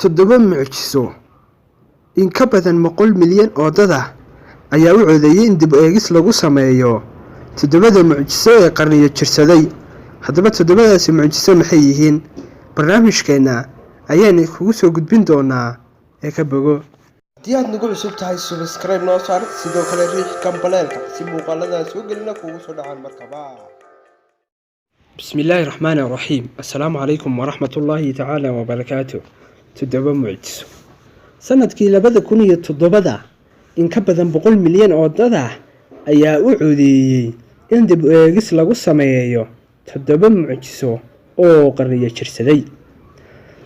toddoba mucjiso. In ka badan 100 milyan oo dad ah ayaa u codeeyay in dib u eegis lagu sameeyo toddobada mucjiso ee qarniyo jirsaday. Haddaba toddobadaasi mucjiso maxay yihiin? Barnaamijkeena ayaan kugu soo gudbin doonaa ee ka bogo. haddii aad nagu cusub tahay subscribe noo saar, sidoo kale riix kambalelka si muuqaalada soo gelina kugu soo dhacaan markaba. Bismillahir Rahmanir Rahim. Assalaamu calaykum waraxmatullaahi tacaala wabarakaatuh. Toddoba mucjiso. Sanadkii 2007 in ka badan 100 milyan oo dad ah ayaa u codeeyay in dib u eegis lagu sameeyo toddoba mucjiso oo qarniyo jirsaday.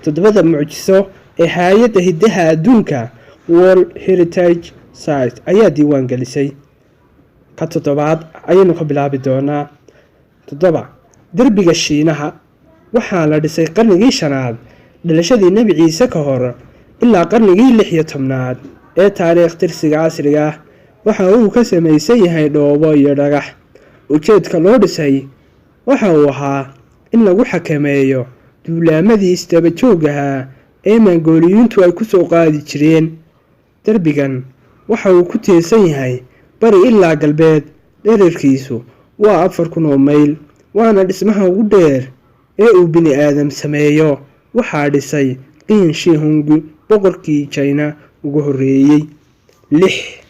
Toddobada mucjiso ee hay'adda hiddaha adduunka World Heritage Site ayaa diiwaan gelisay. Ka toddobaad ayaynu ka bilaabi doonaa. Toddoba, derbiga Shiinaha waxaa la dhisay qarnigii 5aad dhalashadii Nabi Ciise ka hor ilaa qarnigii 16aad ee taariikh tirsiga casriga ah. Waxa uu ka samaysan yahay dhoobo iyo dhagax. Ujeedka loo dhisay waxa uu ahaa in lagu xakameeyo duulaamadii isdaba joogaha ee Mongooliyintu ay ku soo qaadi jireen. Derbigan waxa uu ku teesan yahay bari ilaa galbeed, dhererkiisu waa 4000 mayl, waana dhismaha ugu dheer ee uu bini aadam sameeyo. Waxaa dhisay Qin Shi Huang, boqorkii China ugu horeeyay. 6.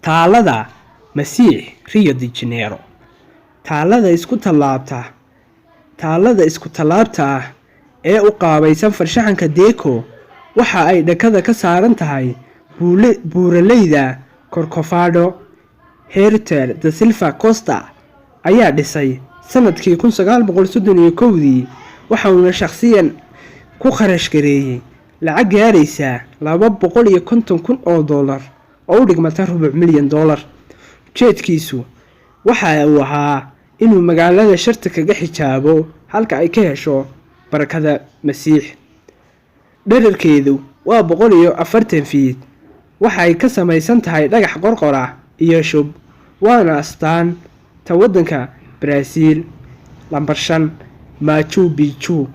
Taalada Masiix Rio de Janeiro. Taalada isku tallaabta ah ee u qaabaysan farshaxanka Deco waxa ay dhakada ka saaran tahay buuraleyda Corcovado. Hertel da Silva Costa ayaa dhisay sanadkii 1931 waxa uu shakhsiyan ku kharash gareeyay lacag gaaraysa $250,000 oo u dhigmata $250 milyan. Ujeedkiisu waxa uu ahaa inuu magaalada sharta kaga xijaabo halka ay ka hesho barakada Masiix. Dhererkeedu waa 140 feet. Waxa ay ka samaysan tahay dhagax qorqora iyo shub, waana astaan ta waddanka Brazil. Lambar 5, Machu Picchu.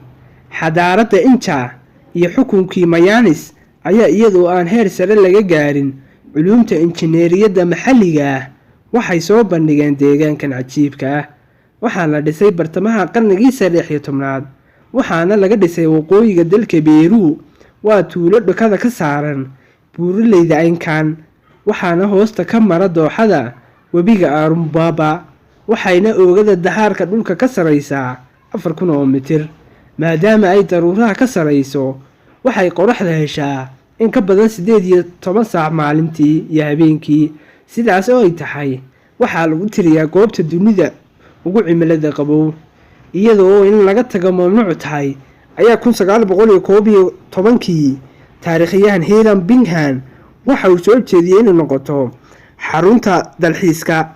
Xadaarada Inca iyo xukunkii Mayanis ayaa iyadoo aan heer sare laga gaarin culuumta injineeriyadda maxalliga ah waxay soo bandhigeen deegaankan cajiibka ah. Waxaa la dhisay bartamaha qarnigii 16aad, waxaana laga dhisay waqooyiga dalka Peru. Waa tuulo dhakada ka saaran buuraleyda Incan, waxaana hoosta ka mara dooxada webiga Arumbaba, waxayna oogada dahaarka dhulka ka sareysaa 4000 mitir. maadaama ay daruuraha ka sareyso waxay qoraxda heshaa in ka badan 18 saac maalintii iyo habeenkii. sidaas oo ay tahay waxaa lagu tiriyaa goobta dunida ugu cimilada qabow, iyadoo in laga tago mamnuuc tahay. ayaa 1911 taariikhyahan Hiram Bingham waxa uu soo jeediyay inay noqoto xarunta dalxiiska.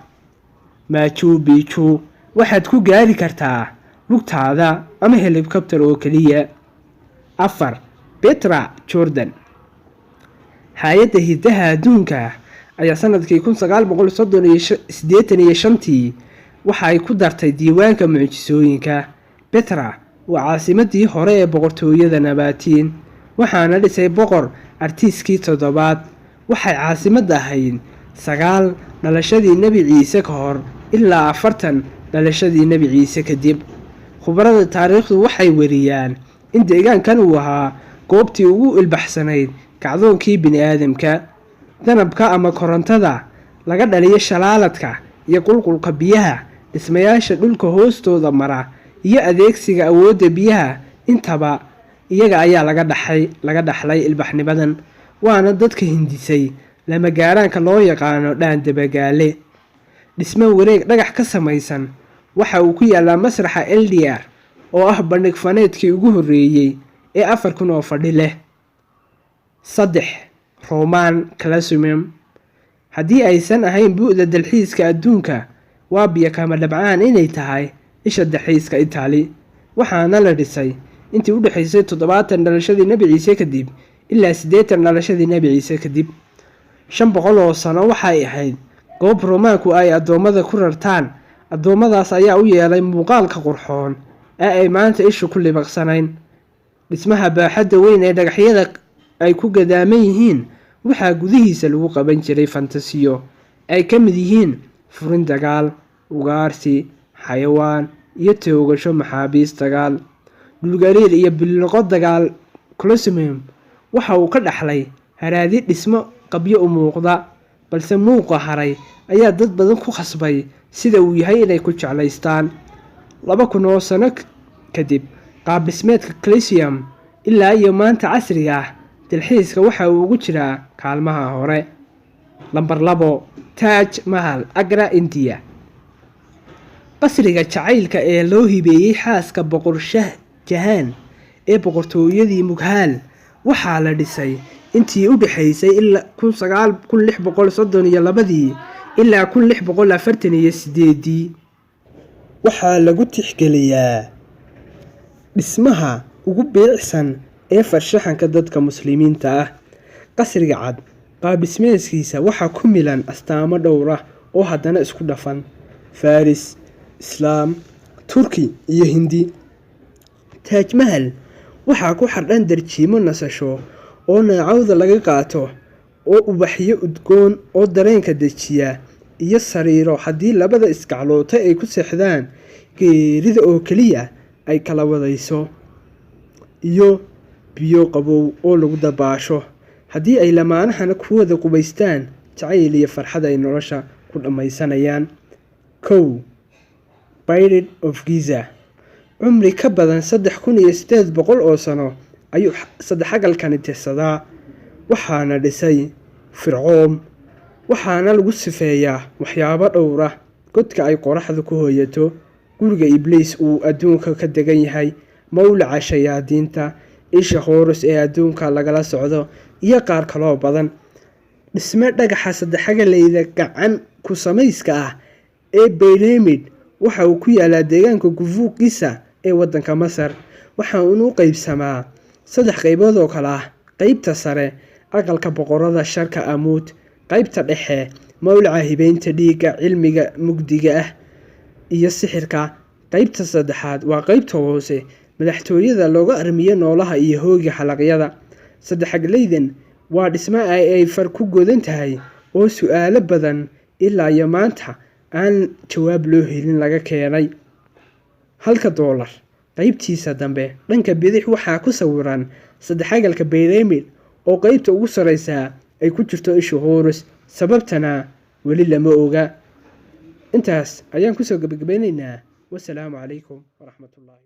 Machu Picchu waxaad ku gaari kartaa lugtaada ama helicopter oo kaliya. 4. Petra Jordan. Hay'adda hiddaha adduunka ayaa sanadkii 1985 waxa ay ku dartay diiwaanka mucjisooyinka. Petra waa caasimadii hore ee boqortooyada Nabatean, waxaana dhisay boqor Artiskii 7aad. waxay caasimad ahayd 9 dhalashadii Nabi Ciise ka hor ilaa 40 dhalashadii Nabi Ciise kadib. khubarada taariikhdu waxay wariyaan in deegaankan uu ahaa goobtii ugu ilbaxsanayd kacdoonkii bini aadamka. danabka ama korontada laga dhaliyo shalaaladka iyo qulqulka biyaha, dhismayaasha dhulka hoostooda mara iyo adeegsiga awoodda biyaha, intaba iyaga ayaa laga dhaxlay ilbaxnimadan. waana dadka hindisay lama gaaraanka loo yaqaano dhaan dabagaale. dhismo wareeg dhagax ka samaysan waxa uu ku yaalaa masraxa LDR oo ah bandhig faneedkii ugu horeeyay ee 4000 oo fadhi leh. 3. Roman Colosseum. haddii aysan ahayn bu'da dalxiiska adduunka, waa biyo kama dhabcaan inay tahay isha dalxiiska Italy. waxaana la dhisay intii u dhaxaysay 70 dhalashadii Nabi Ciise kadib ilaa 80 dhalashadii Nabi Ciise kadib. 500 oo sano waxay ahayd goob Roomaanku ay adoomada ku rartaan. adoomadaas ayaa u yeelay muuqaalka qurxoon ee ay maanta ishu ku libaqsanayn. dhismaha baaxadda weyn ee dhagaxyada ay ku gadaaman yihiin waxaa gudihiisa lagu qaban jiray fantasiyo ay ka mid yihiin furin dagaal, ugaarsi, xayawaan iyo toogasho maxaabiis dagaal. Dhulgariir iyo biliqo dagaal Colosseum waxa uu ka dhaxlay haraadi dhismo qabyo u muuqda, balse muuqa haray ayaa dad badan ku khasbay sida uu yahay inay ku jeclaystaan. 2000 oo sano kadib, qaab dhismeedka Colosseum ilaa iyo maanta casriga ah dalxiiska waxa uu ugu jiraa kaalmaha hore. Lambar 2, Taj Mahal, Agra, India. Qasriga jacaylka ee loo hibeeyey xaaska boqor Shah Jahan ee boqortooyadii Mughal waxaa la dhisay intii u dhaxaysay ilaa 1632 ilaa 1648. waxaa lagu tixgeliyaa dhismaha ugu bilicsan ee farshaxanka dadka muslimiinta ah. Qasriga cad qaab dhismeedkiisa waxaa ku milan astaamo dhowr ah oo haddana isku dhafan: Faris, Islaam, Turki iyo Hindi. Taj Mahal waxaa ku xardhan darjiimo nasasho oo neecawda laga qaato, oo ubaxyo udgoon oo dareenka dejiya, iyo sariiro haddii labada isgacloota ay ku seexdaan geerida oo keliya ay kala wadayso, iyo biyo qabow oo lagu dabaasho haddii ay lamaanahana ku wada qubaystaan jacayl iyo farxad ay nolosha ku dhammaysanayaan. 1. Pyramid of Giza. Cumri ka badan 3800 oo sano ayuu saddexagalkani tirsadaa, waxaana dhisay Fircoon, waxaana lagu sifeeyaa waxyaabo dhowr ah: godka ay qoraxdu ku hooyato, guriga Ibliis uu adduunka ka degan yahay, mawlaca shayaadiinta, isha Horus ee adduunka lagala socdo, iyo qaar kaloo badan. Dhisme dhagaxa saddexagaleyda gacan ku samayska ah ee pyramid waxa uu ku yaalaa deegaanka Khufu Giza ee waddanka Masar, waxa uu u qaybsamaa 3 qaybood oo kala ah: qaybta sare aqalka boqorada Sharka Amuud, qaybta dhexe mawlaca hibeynta dhiigga, cilmiga mugdiga ah iyo sixirka, qaybta saddexaad waa qaybta hoose madaxtooyada looga armiyo noolaha iyo hooga xalaqyada. Saddexagaleydan waa dhisme ay far ku godan tahay oo su'aalo badan ilaa iyo maanta aan jawaab loo helin laga keenay. $1 qaybtiisa dambe dhanka bidix waxaa ku sawiran saddexagalka pyramid oo qaybta ugu sareysa ay ku jirto isha Horus, sababtana weli lama oga. intaas ayaan kusoo gabagabeynaynaa. Wassalaamu calaykum waraxmatullaahi.